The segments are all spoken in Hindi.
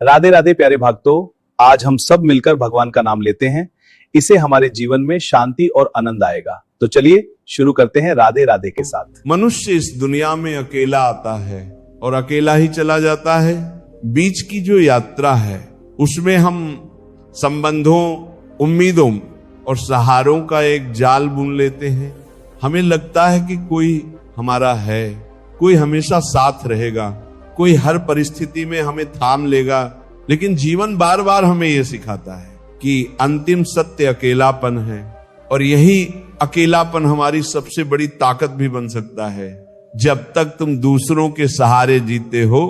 राधे राधे प्यारे भक्तों, आज हम सब मिलकर भगवान का नाम लेते हैं। इससे हमारे जीवन में शांति और आनंद आएगा। तो चलिए शुरू करते हैं राधे राधे के साथ। मनुष्य इस दुनिया में अकेला आता है और अकेला ही चला जाता है। बीच की जो यात्रा है उसमें हम संबंधों, उम्मीदों और सहारों का एक जाल बुन लेते हैं। हमें लगता है कि कोई हमारा है, कोई हमेशा साथ रहेगा, कोई हर परिस्थिति में हमें थाम लेगा। लेकिन जीवन बार बार हमें यह सिखाता है कि अंतिम सत्य अकेलापन है, और यही अकेलापन हमारी सबसे बड़ी ताकत भी बन सकता है। जब तक तुम दूसरों के सहारे जीते हो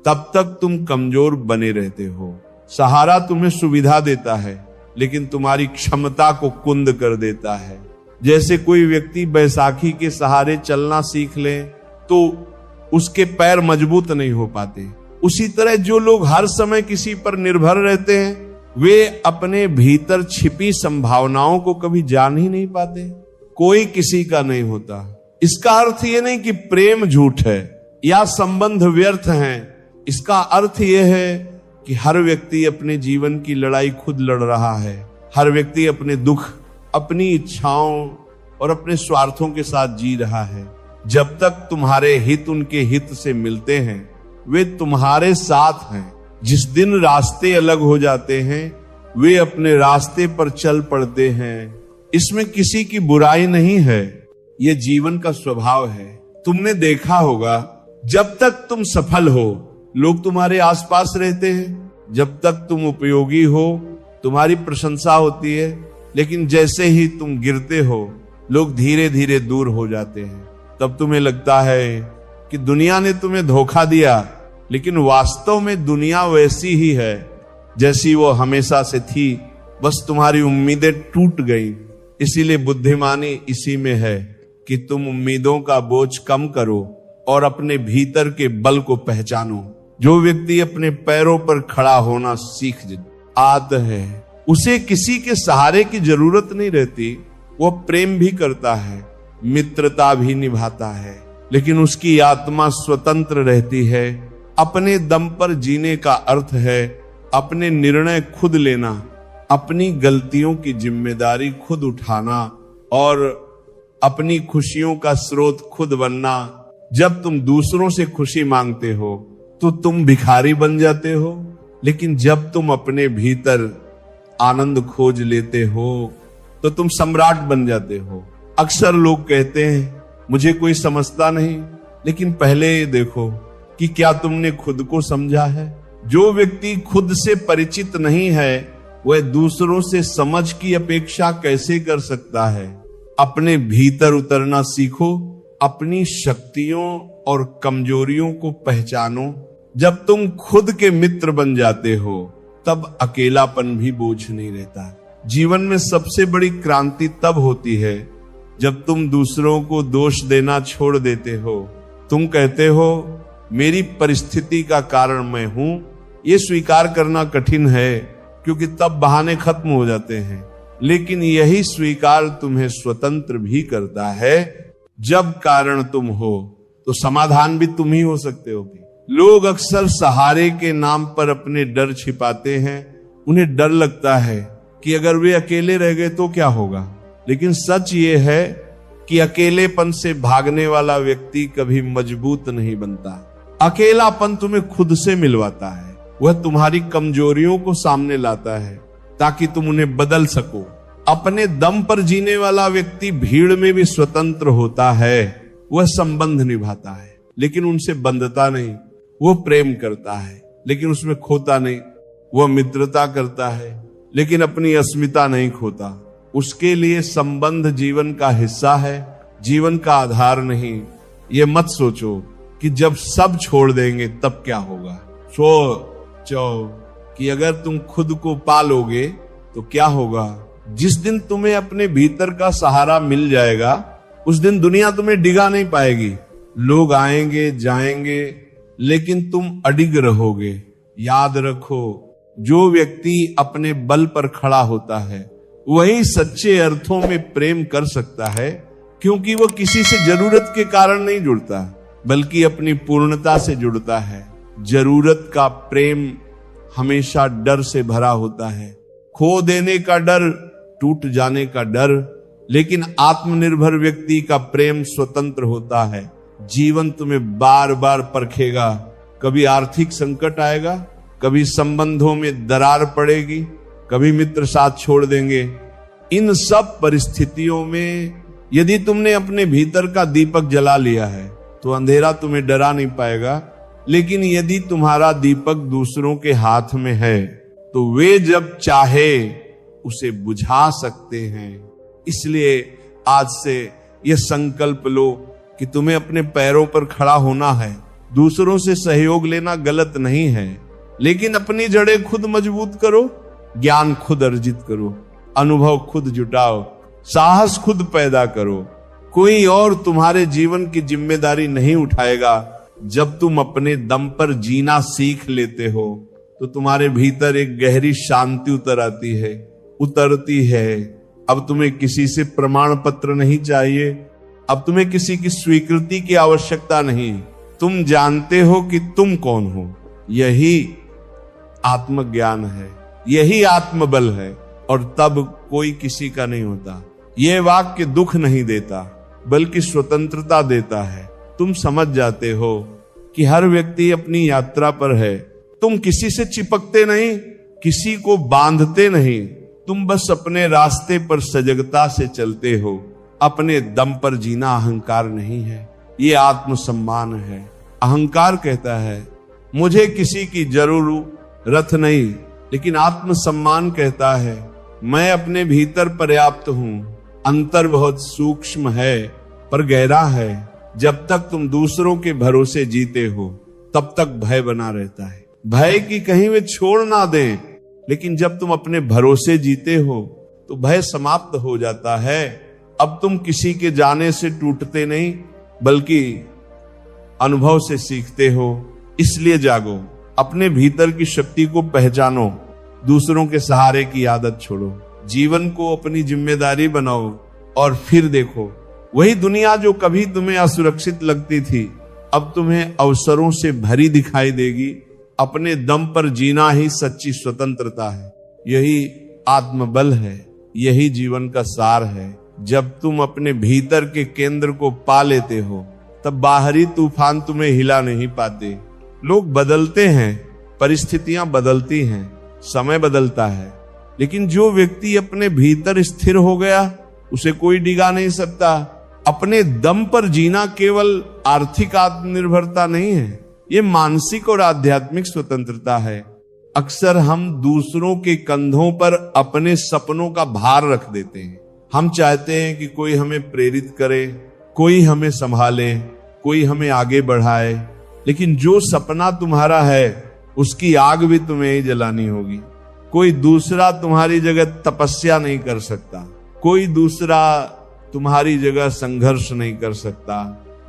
तब तक तुम कमजोर बने रहते हो। सहारा तुम्हें सुविधा देता है लेकिन तुम्हारी क्षमता को कुंद कर देता है। जैसे कोई व्यक्ति बैसाखी के सहारे चलना सीख ले तो उसके पैर मजबूत नहीं हो पाते, उसी तरह जो लोग हर समय किसी पर निर्भर रहते हैं वे अपने भीतर छिपी संभावनाओं को कभी जान ही नहीं पाते। कोई किसी का नहीं होता। इसका अर्थ ये नहीं कि प्रेम झूठ है या संबंध व्यर्थ हैं। इसका अर्थ यह है कि हर व्यक्ति अपने जीवन की लड़ाई खुद लड़ रहा है। हर व्यक्ति अपने दुख, अपनी इच्छाओं और अपने स्वार्थों के साथ जी रहा है। जब तक तुम्हारे हित उनके हित से मिलते हैं वे तुम्हारे साथ हैं। जिस दिन रास्ते अलग हो जाते हैं वे अपने रास्ते पर चल पड़ते हैं। इसमें किसी की बुराई नहीं है, ये जीवन का स्वभाव है। तुमने देखा होगा जब तक तुम सफल हो लोग तुम्हारे आसपास रहते हैं, जब तक तुम उपयोगी हो तुम्हारी प्रशंसा होती है, लेकिन जैसे ही तुम गिरते हो लोग धीरे धीरे दूर हो जाते हैं। तब तुम्हें लगता है कि दुनिया ने तुम्हें धोखा दिया, लेकिन वास्तव में दुनिया वैसी ही है जैसी वो हमेशा से थी, बस तुम्हारी उम्मीदें टूट गई। इसीलिए बुद्धिमानी इसी में है कि तुम उम्मीदों का बोझ कम करो और अपने भीतर के बल को पहचानो। जो व्यक्ति अपने पैरों पर खड़ा होना सीख आता है उसे किसी के सहारे की जरूरत नहीं रहती। वो प्रेम भी करता है, मित्रता भी निभाता है, लेकिन उसकी आत्मा स्वतंत्र रहती है। अपने दम पर जीने का अर्थ है अपने निर्णय खुद लेना, अपनी गलतियों की जिम्मेदारी खुद उठाना और अपनी खुशियों का स्रोत खुद बनना। जब तुम दूसरों से खुशी मांगते हो तो तुम भिखारी बन जाते हो, लेकिन जब तुम अपने भीतर आनंद खोज लेते हो तो तुम सम्राट बन जाते हो। अक्सर लोग कहते हैं मुझे कोई समझता नहीं, लेकिन पहले ये देखो कि क्या तुमने खुद को समझा है। जो व्यक्ति खुद से परिचित नहीं है वह दूसरों से समझ की अपेक्षा कैसे कर सकता है। अपने भीतर उतरना सीखो, अपनी शक्तियों और कमजोरियों को पहचानो। जब तुम खुद के मित्र बन जाते हो तब अकेलापन भी बोझ नहीं रहता। जीवन में सबसे बड़ी क्रांति तब होती है जब तुम दूसरों को दोष देना छोड़ देते हो। तुम कहते हो मेरी परिस्थिति का कारण मैं हूं। ये स्वीकार करना कठिन है क्योंकि तब बहाने खत्म हो जाते हैं, लेकिन यही स्वीकार तुम्हें स्वतंत्र भी करता है। जब कारण तुम हो तो समाधान भी तुम ही हो सकते हो। लोग अक्सर सहारे के नाम पर अपने डर छिपाते हैं। उन्हें डर लगता है कि अगर वे अकेले रह गए तो क्या होगा, लेकिन सच ये है कि अकेलेपन से भागने वाला व्यक्ति कभी मजबूत नहीं बनता। अकेलापन तुम्हें खुद से मिलवाता है, वह तुम्हारी कमजोरियों को सामने लाता है ताकि तुम उन्हें बदल सको। अपने दम पर जीने वाला व्यक्ति भीड़ में भी स्वतंत्र होता है। वह संबंध निभाता है लेकिन उनसे बंधता नहीं। वो प्रेम करता है लेकिन उसमें खोता नहीं। वह मित्रता करता है लेकिन अपनी अस्मिता नहीं खोता। उसके लिए संबंध जीवन का हिस्सा है, जीवन का आधार नहीं। ये मत सोचो कि जब सब छोड़ देंगे तब क्या होगा। सोचो कि अगर तुम खुद को पालोगे तो क्या होगा। जिस दिन तुम्हें अपने भीतर का सहारा मिल जाएगा उस दिन दुनिया तुम्हें डिगा नहीं पाएगी। लोग आएंगे जाएंगे लेकिन तुम अडिग रहोगे। याद रखो, जो व्यक्ति अपने बल पर खड़ा होता है वही सच्चे अर्थों में प्रेम कर सकता है, क्योंकि वो किसी से जरूरत के कारण नहीं जुड़ता बल्कि अपनी पूर्णता से जुड़ता है। जरूरत का प्रेम हमेशा डर से भरा होता है। खो देने का डर, टूट जाने का डर। लेकिन आत्मनिर्भर व्यक्ति का प्रेम स्वतंत्र होता है। जीवन तुम्हें बार बार परखेगा। कभी आर्थिक संकट आएगा, कभी संबंधों में दरार पड़ेगी, कभी मित्र साथ छोड़ देंगे। इन सब परिस्थितियों में यदि तुमने अपने भीतर का दीपक जला लिया है तो अंधेरा तुम्हें डरा नहीं पाएगा। लेकिन यदि तुम्हारा दीपक दूसरों के हाथ में है तो वे जब चाहे उसे बुझा सकते हैं। इसलिए आज से यह संकल्प लो कि तुम्हें अपने पैरों पर खड़ा होना है। दूसरों से सहयोग लेना गलत नहीं है, लेकिन अपनी जड़ें खुद मजबूत करो, ज्ञान खुद अर्जित करो, अनुभव खुद जुटाओ, साहस खुद पैदा करो। कोई और तुम्हारे जीवन की जिम्मेदारी नहीं उठाएगा। जब तुम अपने दम पर जीना सीख लेते हो तो तुम्हारे भीतर एक गहरी शांति उतरती है। अब तुम्हें किसी से प्रमाण पत्र नहीं चाहिए, अब तुम्हें किसी की स्वीकृति की आवश्यकता नहीं। तुम जानते हो कि तुम कौन हो। यही आत्मज्ञान है, यही आत्मबल है। और तब कोई किसी का नहीं होता। यह वाक्य दुख नहीं देता बल्कि स्वतंत्रता देता है। तुम समझ जाते हो कि हर व्यक्ति अपनी यात्रा पर है। तुम किसी से चिपकते नहीं, किसी को बांधते नहीं। तुम बस अपने रास्ते पर सजगता से चलते हो। अपने दम पर जीना अहंकार नहीं है, ये आत्मसम्मान है। अहंकार कहता है मुझे किसी की जरूरत नहीं, लेकिन आत्मसम्मान कहता है मैं अपने भीतर पर्याप्त हूं। अंतर बहुत सूक्ष्म है पर गहरा है। जब तक तुम दूसरों के भरोसे जीते हो तब तक भय बना रहता है। भय की कहीं वे छोड़ ना दें, लेकिन जब तुम अपने भरोसे जीते हो तो भय समाप्त हो जाता है। अब तुम किसी के जाने से टूटते नहीं बल्कि अनुभव से सीखते हो। इसलिए जागो, अपने भीतर की शक्ति को पहचानो, दूसरों के सहारे की आदत छोड़ो, जीवन को अपनी जिम्मेदारी बनाओ और फिर देखो वही दुनिया जो कभी तुम्हें असुरक्षित लगती थी अब तुम्हें अवसरों से भरी दिखाई देगी। अपने दम पर जीना ही सच्ची स्वतंत्रता है। यही आत्मबल है, यही जीवन का सार है। जब तुम अपने भीतर के केंद्र को पा लेते हो तब बाहरी तूफान तुम्हें हिला नहीं पाते। लोग बदलते हैं, परिस्थितियां बदलती हैं, समय बदलता है, लेकिन जो व्यक्ति अपने भीतर स्थिर हो गया उसे कोई डिगा नहीं सकता। अपने दम पर जीना केवल आर्थिक आत्मनिर्भरता नहीं है, ये मानसिक और आध्यात्मिक स्वतंत्रता है। अक्सर हम दूसरों के कंधों पर अपने सपनों का भार रख देते हैं। हम चाहते हैं कि कोई हमें प्रेरित करे, कोई हमें संभाले, कोई हमें आगे बढ़ाए, लेकिन जो सपना तुम्हारा है उसकी आग भी तुम्हें ही जलानी होगी। कोई दूसरा तुम्हारी जगह तपस्या नहीं कर सकता, कोई दूसरा तुम्हारी जगह संघर्ष नहीं कर सकता।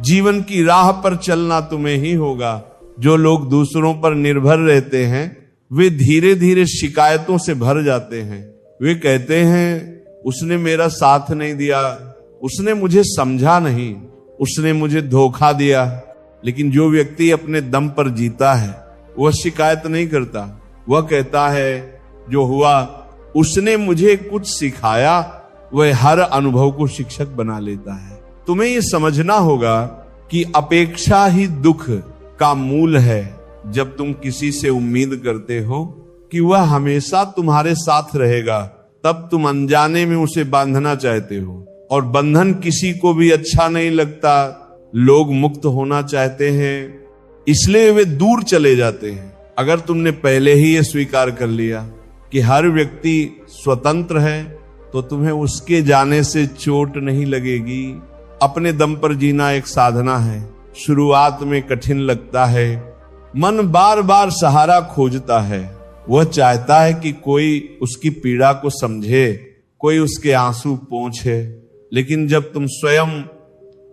जीवन की राह पर चलना तुम्हें ही होगा। जो लोग दूसरों पर निर्भर रहते हैं वे धीरे धीरे शिकायतों से भर जाते हैं। वे कहते हैं उसने मेरा साथ नहीं दिया, उसने मुझे समझा नहीं, उसने मुझे धोखा दिया। लेकिन जो व्यक्ति अपने दम पर जीता है वह शिकायत नहीं करता। वह कहता है जो हुआ उसने मुझे कुछ सिखाया। वह हर अनुभव को शिक्षक बना लेता है। तुम्हें यह समझना होगा कि अपेक्षा ही दुख का मूल है। जब तुम किसी से उम्मीद करते हो कि वह हमेशा तुम्हारे साथ रहेगा तब तुम अनजाने में उसे बांधना चाहते हो, और बंधन किसी को भी अच्छा नहीं लगता। लोग मुक्त होना चाहते हैं, इसलिए वे दूर चले जाते हैं। अगर तुमने पहले ही यह स्वीकार कर लिया कि हर व्यक्ति स्वतंत्र है तो तुम्हें उसके जाने से चोट नहीं लगेगी। अपने दम पर जीना एक साधना है। शुरुआत में कठिन लगता है, मन बार बार सहारा खोजता है। वह चाहता है कि कोई उसकी पीड़ा को समझे, कोई उसके आंसू पोंछे। लेकिन जब तुम स्वयं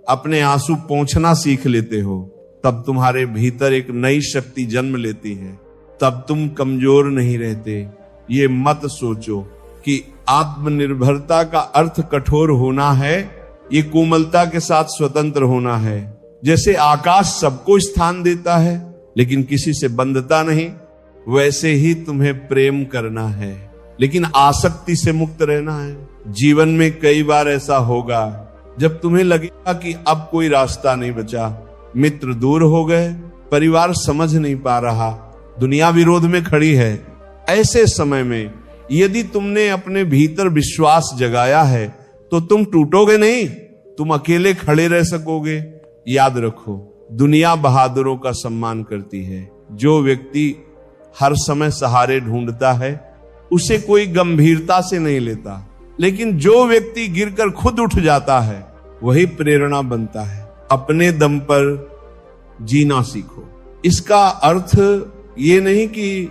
अपने आंसू पोंछना सीख लेते हो तब तुम्हारे भीतर एक नई शक्ति जन्म लेती है। तब तुम कमजोर नहीं रहते। ये मत सोचो कि आत्मनिर्भरता का अर्थ कठोर होना है। ये कोमलता के साथ स्वतंत्र होना है। जैसे आकाश सबको स्थान देता है लेकिन किसी से बंधता नहीं, वैसे ही तुम्हें प्रेम करना है, लेकिन आसक्ति से मुक्त रहना है। जीवन में कई बार ऐसा होगा जब तुम्हें लगेगा कि अब कोई रास्ता नहीं बचा, मित्र दूर हो गए, परिवार समझ नहीं पा रहा, दुनिया विरोध में खड़ी है। ऐसे समय में यदि तुमने अपने भीतर विश्वास जगाया है तो तुम टूटोगे नहीं, तुम अकेले खड़े रह सकोगे। याद रखो, दुनिया बहादुरों का सम्मान करती है। जो व्यक्ति हर समय सहारे ढूंढता है उसे कोई गंभीरता से नहीं लेता, लेकिन जो व्यक्ति गिरकर खुद उठ जाता है वही प्रेरणा बनता है। अपने दम पर जीना सीखो। इसका अर्थ ये नहीं कि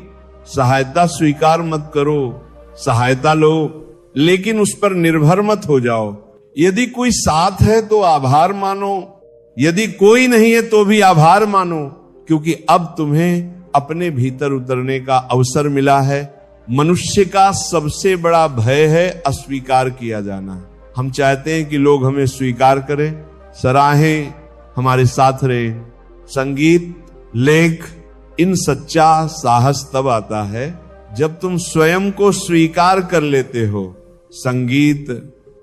सहायता स्वीकार मत करो, सहायता लो, लेकिन उस पर निर्भर मत हो जाओ। यदि कोई साथ है तो आभार मानो, यदि कोई नहीं है तो भी आभार मानो, क्योंकि अब तुम्हें अपने भीतर उतरने का अवसर मिला है। मनुष्य का सबसे बड़ा भय है अस्वीकार किया जाना। हम चाहते हैं कि लोग हमें स्वीकार करें, सराहें, हमारे साथ रहे। संगीत, लेख, इन सच्चा साहस तब आता है जब तुम स्वयं को स्वीकार कर लेते हो। संगीत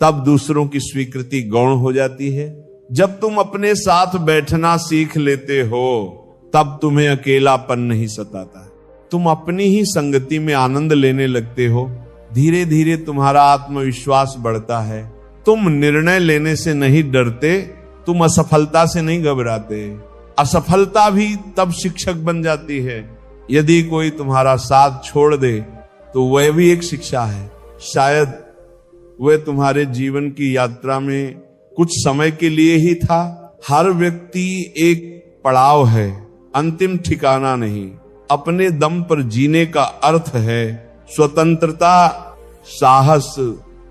तब दूसरों की स्वीकृति गौण हो जाती है। जब तुम अपने साथ बैठना सीख लेते हो तब तुम्हें अकेलापन नहीं सताता। तुम अपनी ही संगति में आनंद लेने लगते हो। धीरे धीरे तुम्हारा आत्मविश्वास बढ़ता है। तुम निर्णय लेने से नहीं डरते, तुम असफलता से नहीं घबराते। असफलता भी तब शिक्षक बन जाती है। यदि कोई तुम्हारा साथ छोड़ दे तो वह भी एक शिक्षा है। शायद वह तुम्हारे जीवन की यात्रा में कुछ समय के लिए ही था। हर व्यक्ति एक पड़ाव है, अंतिम ठिकाना नहीं। अपने दम पर जीने का अर्थ है स्वतंत्रता, साहस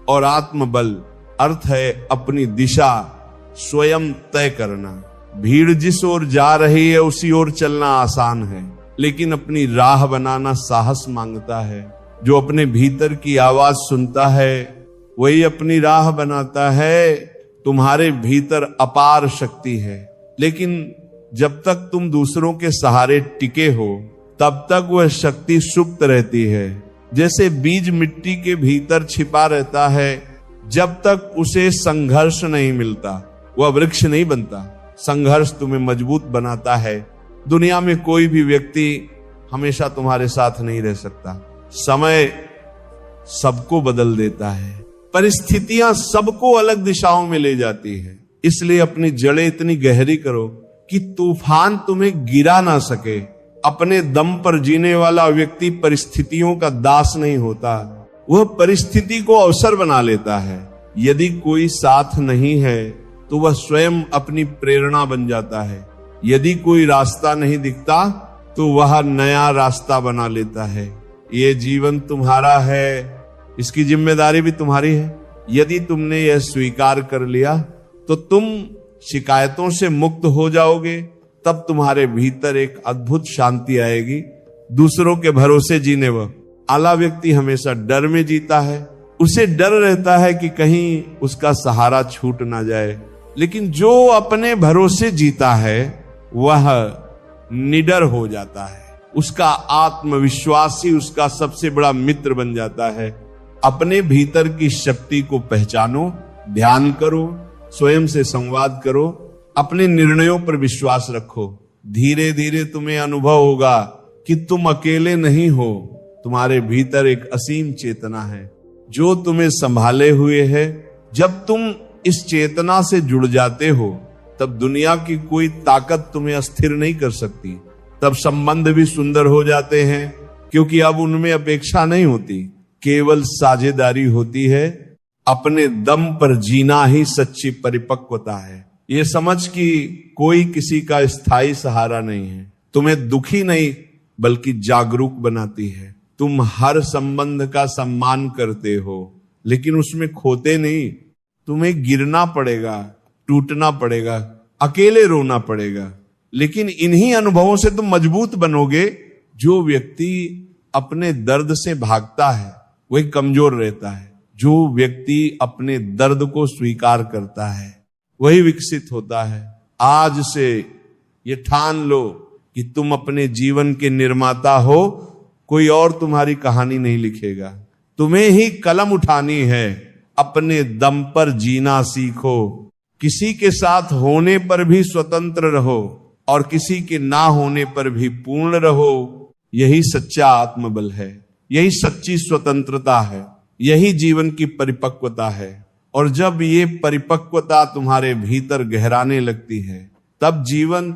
और आत्मबल। अर्थ है अपनी दिशा स्वयं तय करना। भीड़ जिस ओर जा रही है उसी ओर चलना आसान है, लेकिन अपनी राह बनाना साहस मांगता है। जो अपने भीतर की आवाज सुनता है वही अपनी राह बनाता है। तुम्हारे भीतर अपार शक्ति है, लेकिन जब तक तुम दूसरों के सहारे टिके हो तब तक वह शक्ति सुप्त रहती है। जैसे बीज मिट्टी के भीतर छिपा रहता है, जब तक उसे संघर्ष नहीं मिलता वह वृक्ष नहीं बनता। संघर्ष तुम्हें मजबूत बनाता है। दुनिया में कोई भी व्यक्ति हमेशा तुम्हारे साथ नहीं रह सकता। समय सबको बदल देता है, परिस्थितियां सबको अलग दिशाओं में ले जाती है। इसलिए अपनी जड़ें इतनी गहरी करो कि तूफान तुम्हें गिरा ना सके। अपने दम पर जीने वाला व्यक्ति परिस्थितियों का दास नहीं होता, वह परिस्थिति को अवसर बना लेता है। यदि कोई साथ नहीं है तो वह स्वयं अपनी प्रेरणा बन जाता है। यदि कोई रास्ता नहीं दिखता तो वह नया रास्ता बना लेता है। ये जीवन तुम्हारा है, इसकी जिम्मेदारी भी तुम्हारी है। यदि तुमने यह स्वीकार कर लिया तो तुम शिकायतों से मुक्त हो जाओगे। तब तुम्हारे भीतर एक अद्भुत शांति आएगी। दूसरों के भरोसे जीने वाला व्यक्ति हमेशा डर में जीता है। उसे डर रहता है कि कहीं उसका सहारा छूट ना जाए। लेकिन जो अपने भरोसे जीता है वह निडर हो जाता है। उसका आत्मविश्वास ही उसका सबसे बड़ा मित्र बन जाता है। अपने भीतर की शक्ति को पहचानो, ध्यान करो, स्वयं से संवाद करो, अपने निर्णयों पर विश्वास रखो। धीरे धीरे तुम्हें अनुभव होगा कि तुम अकेले नहीं हो। तुम्हारे भीतर एक असीम चेतना है जो तुम्हें संभाले हुए है। जब तुम इस चेतना से जुड़ जाते हो तब दुनिया की कोई ताकत तुम्हें अस्थिर नहीं कर सकती। तब संबंध भी सुंदर हो जाते हैं, क्योंकि अब उनमें अपेक्षा नहीं होती, केवल साझेदारी होती है। अपने दम पर जीना ही सच्ची परिपक्वता है। ये समझ कि कोई किसी का स्थायी सहारा नहीं है, तुम्हें दुखी नहीं बल्कि जागरूक बनाती है। तुम हर संबंध का सम्मान करते हो, लेकिन उसमें खोते नहीं। तुम्हें गिरना पड़ेगा, टूटना पड़ेगा, अकेले रोना पड़ेगा, लेकिन इन्हीं अनुभवों से तुम मजबूत बनोगे। जो व्यक्ति अपने दर्द से भागता है वही कमजोर रहता है। जो व्यक्ति अपने दर्द को स्वीकार करता है वही विकसित होता है। आज से ये ठान लो कि तुम अपने जीवन के निर्माता हो कोई और तुम्हारी कहानी नहीं लिखेगा। तुम्हें ही कलम उठानी है, अपने दम पर जीना सीखो। किसी के साथ होने पर भी स्वतंत्र रहो और किसी के ना होने पर भी पूर्ण रहो। यही सच्चा आत्मबल है, यही सच्ची स्वतंत्रता है, यही जीवन की परिपक्वता है। और जब ये परिपक्वता तुम्हारे भीतर गहराने लगती है, तब जीवन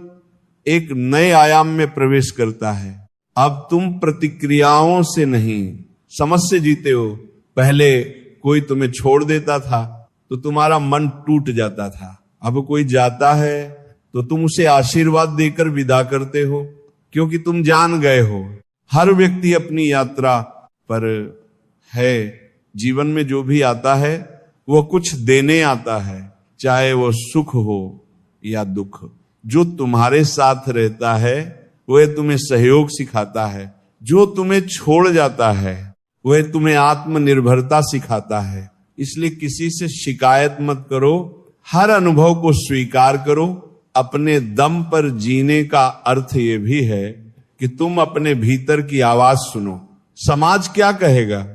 एक नए आयाम में प्रवेश करता है। अब तुम प्रतिक्रियाओं से नहीं, समझ से जीते हो। पहले कोई तुम्हें छोड़ देता था तो तुम्हारा मन टूट जाता था। अब कोई जाता है तो तुम उसे आशीर्वाद देकर विदा करते हो, क्योंकि तुम जान गए हो हर व्यक्ति अपनी यात्रा पर है। जीवन में जो भी आता है वो कुछ देने आता है, चाहे वो सुख हो या दुख। जो तुम्हारे साथ रहता है वह तुम्हें सहयोग सिखाता है, जो तुम्हें छोड़ जाता है वह तुम्हें आत्मनिर्भरता सिखाता है। इसलिए किसी से शिकायत मत करो, हर अनुभव को स्वीकार करो। अपने दम पर जीने का अर्थ ये भी है कि तुम अपने भीतर की आवाज सुनो। समाज क्या कहेगा,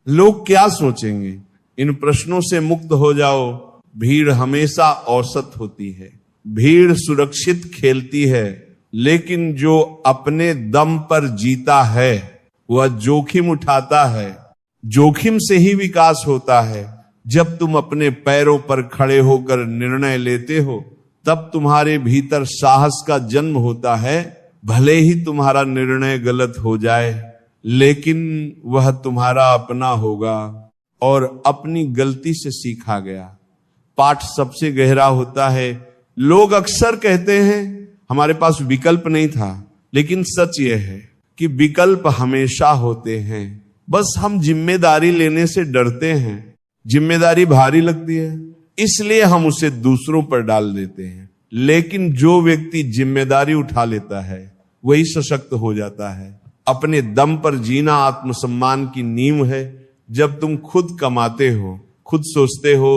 लोग क्या सोचेंगे, इन प्रश्नों से मुक्त हो जाओ। भीड़ हमेशा औसत होती है, भीड़ सुरक्षित खेलती है, लेकिन जो अपने दम पर जीता है वह जोखिम उठाता है। जोखिम से ही विकास होता है। जब तुम अपने पैरों पर खड़े होकर निर्णय लेते हो, तब तुम्हारे भीतर साहस का जन्म होता है। भले ही तुम्हारा निर्णय गलत हो जाए, लेकिन वह तुम्हारा अपना होगा और अपनी गलती से सीखा गया पाठ सबसे गहरा होता है। लोग अक्सर कहते हैं हमारे पास विकल्प नहीं था, लेकिन सच यह है कि विकल्प हमेशा होते हैं। बस हम जिम्मेदारी लेने से डरते हैं। जिम्मेदारी भारी लगती है, इसलिए हम उसे दूसरों पर डाल देते हैं। लेकिन जो व्यक्ति जिम्मेदारी उठा लेता है वही सशक्त हो जाता है। अपने दम पर जीना आत्मसम्मान की नींव है। जब तुम खुद कमाते हो, खुद सोचते हो,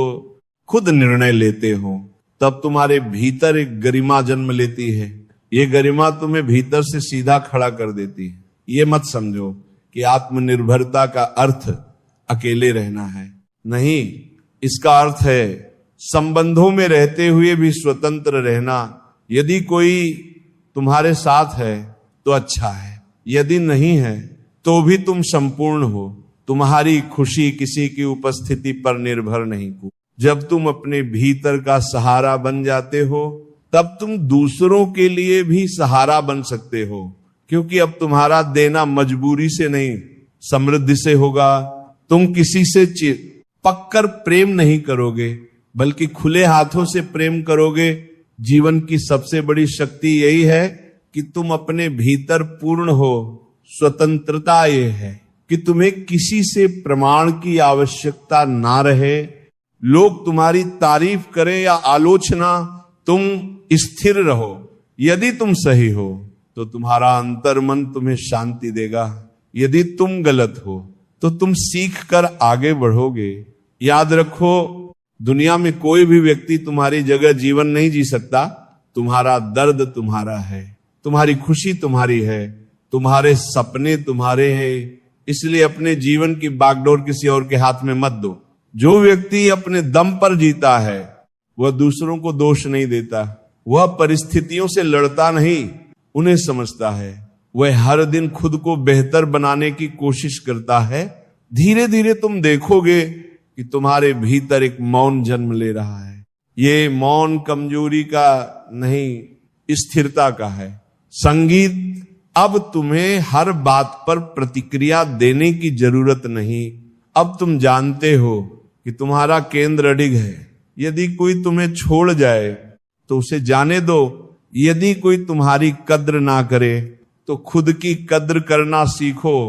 खुद निर्णय लेते हो, तब तुम्हारे भीतर एक गरिमा जन्म लेती है। ये गरिमा तुम्हें भीतर से सीधा खड़ा कर देती है। ये मत समझो कि आत्मनिर्भरता का अर्थ अकेले रहना है, नहीं। इसका अर्थ है संबंधों में रहते हुए भी स्वतंत्र रहना। यदि कोई तुम्हारे साथ है तो अच्छा है, यदि नहीं है तो भी तुम संपूर्ण हो। तुम्हारी खुशी किसी की उपस्थिति पर निर्भर नहीं हो। जब तुम अपने भीतर का सहारा बन जाते हो, तब तुम दूसरों के लिए भी सहारा बन सकते हो, क्योंकि अब तुम्हारा देना मजबूरी से नहीं, समृद्धि से होगा। तुम किसी से पक्कर प्रेम नहीं करोगे, बल्कि खुले हाथों से प्रेम करोगे। जीवन की सबसे बड़ी शक्ति यही है कि तुम अपने भीतर पूर्ण हो। स्वतंत्रता ये है कि तुम्हें किसी से प्रमाण की आवश्यकता ना रहे। लोग तुम्हारी तारीफ करें या आलोचना, तुम स्थिर रहो। यदि तुम सही हो तो तुम्हारा अंतर्मन तुम्हें शांति देगा। यदि तुम गलत हो तो तुम सीख कर आगे बढ़ोगे। याद रखो, दुनिया में कोई भी व्यक्ति तुम्हारी जगह जीवन नहीं जी सकता। तुम्हारा दर्द तुम्हारा है, तुम्हारी खुशी तुम्हारी है, तुम्हारे सपने तुम्हारे हैं। इसलिए अपने जीवन की बागडोर किसी और के हाथ में मत दो। जो व्यक्ति अपने दम पर जीता है वह दूसरों को दोष नहीं देता, वह परिस्थितियों से लड़ता नहीं, उन्हें समझता है। वह हर दिन खुद को बेहतर बनाने की कोशिश करता है। धीरे धीरे तुम देखोगे कि तुम्हारे भीतर एक मौन जन्म ले रहा है। ये मौन कमजोरी का नहीं, स्थिरता का है। संगीत, अब तुम्हें हर बात पर प्रतिक्रिया देने की जरूरत नहीं। अब तुम जानते हो कि तुम्हारा केंद्र अडिग है। यदि कोई तुम्हें छोड़ जाए तो उसे जाने दो। यदि कोई तुम्हारी कद्र ना करे तो खुद की कद्र करना सीखो।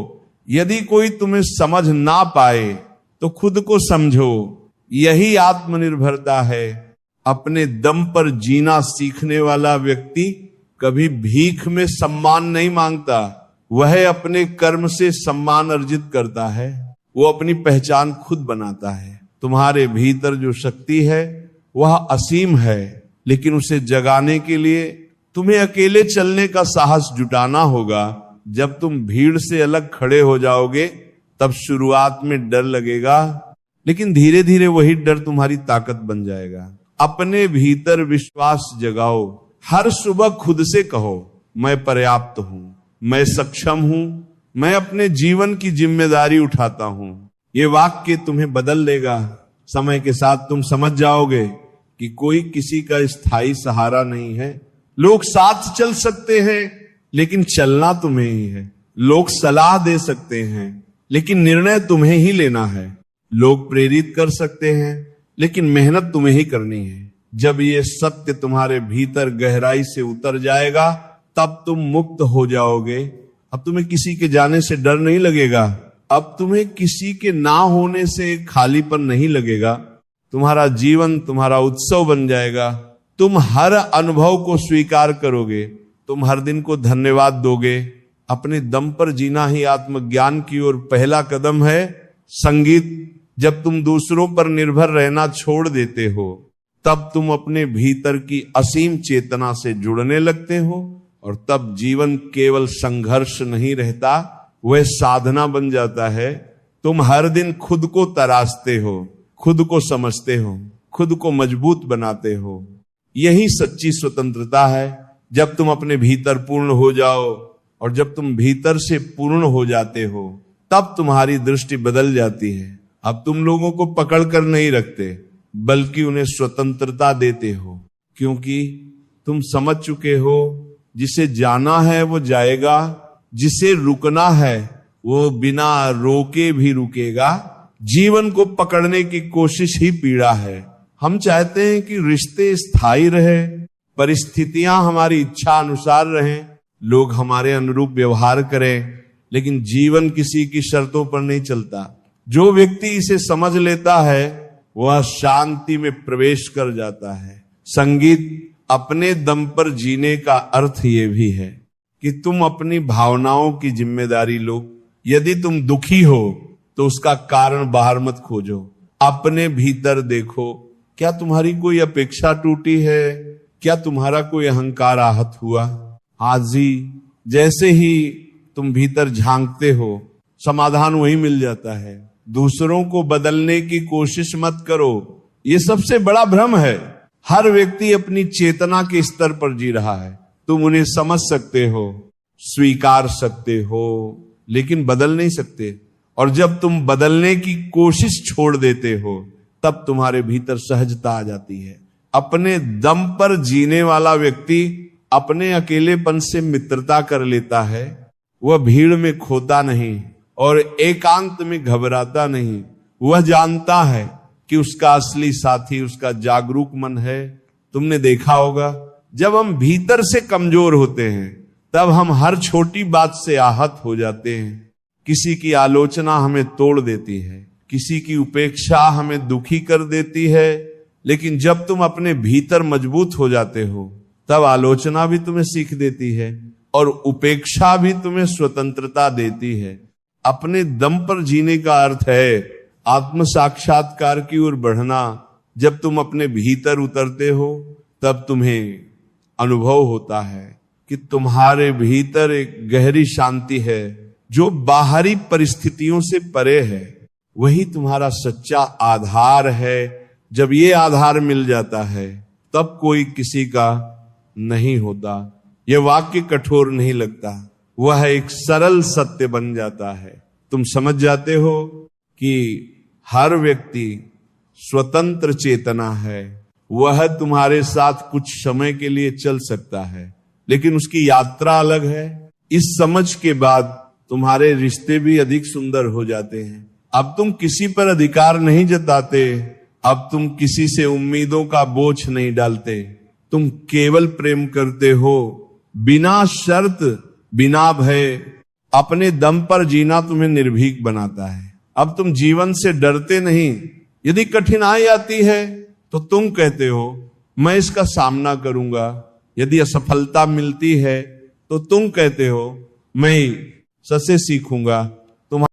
यदि कोई तुम्हें समझ ना पाए तो खुद को समझो। यही आत्मनिर्भरता है। अपने दम पर जीना सीखने वाला व्यक्ति कभी भीख में सम्मान नहीं मांगता, वह अपने कर्म से सम्मान अर्जित करता है। वो अपनी पहचान खुद बनाता है। तुम्हारे भीतर जो शक्ति है वह असीम है, लेकिन उसे जगाने के लिए तुम्हें अकेले चलने का साहस जुटाना होगा। जब तुम भीड़ से अलग खड़े हो जाओगे तब शुरुआत में डर लगेगा, लेकिन धीरे धीरे वही डर तुम्हारी ताकत बन जाएगा। अपने भीतर विश्वास जगाओ। हर सुबह खुद से कहो, मैं पर्याप्त हूं, मैं सक्षम हूं, मैं अपने जीवन की जिम्मेदारी उठाता हूं। ये वाक्य तुम्हें बदल देगा। समय के साथ तुम समझ जाओगे कि कोई किसी का स्थायी सहारा नहीं है। लोग साथ चल सकते हैं, लेकिन चलना तुम्हें ही है। लोग सलाह दे सकते हैं, लेकिन निर्णय तुम्हें ही लेना है। लोग प्रेरित कर सकते हैं, लेकिन मेहनत तुम्हें ही करनी है। जब ये सत्य तुम्हारे भीतर गहराई से उतर जाएगा, तब तुम मुक्त हो जाओगे। अब तुम्हें किसी के जाने से डर नहीं लगेगा। अब तुम्हें किसी के ना होने से खालीपन नहीं लगेगा। तुम्हारा जीवन तुम्हारा उत्सव बन जाएगा। तुम हर अनुभव को स्वीकार करोगे। तुम हर दिन को धन्यवाद दोगे। अपने दम पर जीना ही आत्मज्ञान की ओर पहला कदम है। संगीत, जब तुम दूसरों पर निर्भर रहना छोड़ देते हो, तब तुम अपने भीतर की असीम चेतना से जुड़ने लगते हो, और तब जीवन केवल संघर्ष नहीं रहता, वह साधना बन जाता है। तुम हर दिन खुद को तराशते हो, खुद को समझते हो, खुद को मजबूत बनाते हो। यही सच्ची स्वतंत्रता है। जब तुम अपने भीतर पूर्ण हो जाओ, और जब तुम भीतर से पूर्ण हो जाते हो, तब तुम्हारी दृष्टि बदल जाती है। अब तुम लोगों को पकड़ कर नहीं रखते, बल्कि उन्हें स्वतंत्रता देते हो, क्योंकि तुम समझ चुके हो जिसे जाना है वो जाएगा, जिसे रुकना है वो बिना रोके भी रुकेगा। जीवन को पकड़ने की कोशिश ही पीड़ा है। हम चाहते हैं कि रिश्ते स्थायी रहे, परिस्थितियां हमारी इच्छा अनुसार रहें, लोग हमारे अनुरूप व्यवहार करें, लेकिन जीवन किसी की शर्तों पर नहीं चलता। जो व्यक्ति इसे समझ लेता है वह शांति में प्रवेश कर जाता है। संगीत, अपने दम पर जीने का अर्थ ये भी है कि तुम अपनी भावनाओं की जिम्मेदारी लो। यदि तुम दुखी हो तो उसका कारण बाहर मत खोजो, अपने भीतर देखो। क्या तुम्हारी कोई अपेक्षा टूटी है? क्या तुम्हारा कोई अहंकार आहत हुआ? आज ही जैसे ही तुम भीतर झांकते हो, समाधान वही मिल जाता है। दूसरों को बदलने की कोशिश मत करो, ये सबसे बड़ा भ्रम है। हर व्यक्ति अपनी चेतना के स्तर पर जी रहा है। तुम उन्हें समझ सकते हो, स्वीकार सकते हो, लेकिन बदल नहीं सकते। और जब तुम बदलने की कोशिश छोड़ देते हो, तब तुम्हारे भीतर सहजता आ जाती है। अपने दम पर जीने वाला व्यक्ति अपने अकेलेपन से मित्रता कर लेता है। वह भीड़ में खोता नहीं और एकांत में घबराता नहीं। वह जानता है कि उसका असली साथी उसका जागरूक मन है। तुमने देखा होगा, जब हम भीतर से कमजोर होते हैं, तब हम हर छोटी बात से आहत हो जाते हैं। किसी की आलोचना हमें तोड़ देती है, किसी की उपेक्षा हमें दुखी कर देती है। लेकिन जब तुम अपने भीतर मजबूत हो जाते हो, तब आलोचना भी तुम्हें सीख देती है और उपेक्षा भी तुम्हें स्वतंत्रता देती है। अपने दम पर जीने का अर्थ है आत्म साक्षात्कार की ओर बढ़ना। जब तुम अपने भीतर उतरते हो, तब तुम्हें अनुभव होता है कि तुम्हारे भीतर एक गहरी शांति है जो बाहरी परिस्थितियों से परे है। वही तुम्हारा सच्चा आधार है। जब ये आधार मिल जाता है, तब कोई किसी का नहीं होता। यह वाक्य कठोर नहीं लगता, वह एक सरल सत्य बन जाता है। तुम समझ जाते हो कि हर व्यक्ति स्वतंत्र चेतना है। वह तुम्हारे साथ कुछ समय के लिए चल सकता है, लेकिन उसकी यात्रा अलग है। इस समझ के बाद तुम्हारे रिश्ते भी अधिक सुंदर हो जाते हैं। अब तुम किसी पर अधिकार नहीं जताते, अब तुम किसी से उम्मीदों का बोझ नहीं डालते। तुम केवल प्रेम करते हो, बिना शर्त, बिना भय। अपने दम पर जीना तुम्हें निर्भीक बनाता है। अब तुम जीवन से डरते नहीं। यदि कठिनाई आती है तो तुम कहते हो मैं इसका सामना करूंगा। यदि असफलता मिलती है तो तुम कहते हो मैं ससे सीखूंगा।